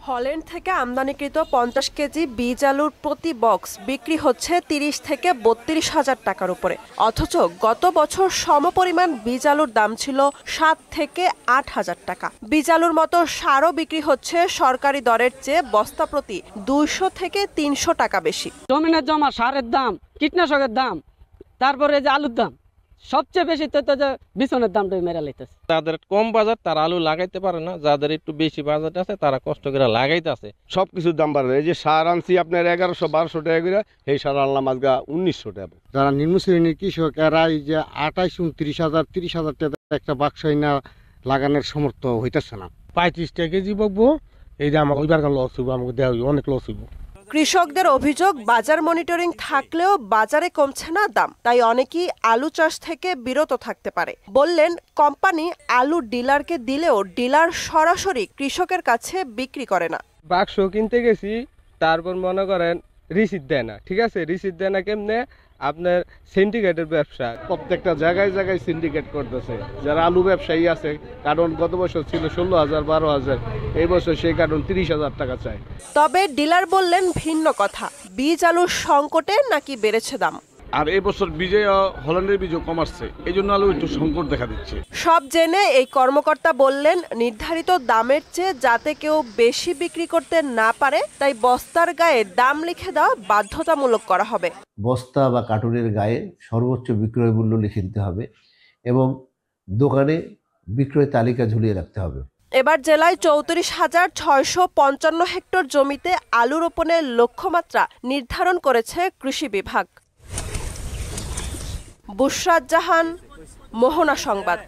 Holland থেকে আমদানিকৃত 50 KG বীজ আলুর প্রতি বক্স বিক্রি হচ্ছে 30 থেকে 32 হাজার টাকার উপরে। অথচ গত বছর সমপরিমাণ বীজ আলুর দাম ছিল 7 থেকে 8 হাজার টাকা। বীজ আলুর মতো সারও বিক্রি হচ্ছে সরকারি দরের চেয়ে বস্তা প্রতি 200 থেকে 300 টাকা বেশি। জমিনের জমা, সারের দাম, কীটনাশকের দাম, তারপরে যে আলুর দাম, সবচেয়ে বেশি তো বিছনের দামটা মেরা লাইতেছে। যাদের কম বাজার তারা আলু লাগাইতে পারে না, যাদের একটু বেশি বাজার আছে তারা কষ্ট করে লাগাইতেছে। সবকিছুর দাম বাড়বে। এই যে সার আনছি আপনার 1100-1200 টাকা করে, এই সার আনলাম আজকে 1900 টাকা। যারা নিম্ন শ্রেণীর কৃষক এরা এই যে 28-29 হাজার 30 হাজার টাকা একটা বাক্সাই না লাগানোর সমর্থ হইতেছে না। 35 টাকা কেজি বকবো, এইটা আমার ওইবার লস হইব, আমাকে দেওয়া অনেক লস হইব। কৃষকদের অভিযোগ, বাজার মনিটরিং থাকলেও বাজারে কমছে না দাম, তাই অনেকেই আলু চাষ থেকে বিরত থাকতে পারে। বললেন, কোম্পানি আলু ডিলারকে দিলেও ডিলার সরাসরি কৃষকের কাছে বিক্রি করে না। বাক্স কিনতে গেছি, তারপর মনে করেন রিসিট দেয় না। ঠিক আছে, রিসিট দেয় না কেমনে? আপনার সিন্ডিকেটের ব্যবসা, প্রত্যেকটা জায়গায় জায়গায় সিন্ডিকেট করতেছে। যারা আলু ব্যবসায়ী আছে, কারণ গত বছর ছিল 16,000-12,000, এই বছর সেই কারণ 30,000 টাকা চায়। তবে ডিলার বললেন ভিন্ন কথা, বীজ আলুর সংকটে নাকি বেড়েছে দাম। আর এই বছর বীজে হল্যান্ডের বীজও কম আসছে, এই জন্য আলু একটু সংকট দেখা দিচ্ছে। সব জেনে এই কর্মকর্তা বললেন, নির্ধারিত দামের চেয়ে যাতে কেউ বেশি বিক্রি করতে না পারে, তাই বস্তার গায়ে দাম লিখে দেওয়া বাধ্যতামূলক করা হবে। বস্তা বা কার্টুনের গায়ে সর্বোচ্চ বিক্রয় মূল্য লিখে দিতে হবে এবং দোকানে বিক্রয় তালিকা ঝুলিয়ে রাখতে হবে। এবার জেলায় 34,655 হেক্টর জমিতে আলু রোপণের লক্ষ্যমাত্রা নির্ধারণ করেছে কৃষি বিভাগ। বুশরাত জাহান, মোহনা সংবাদ।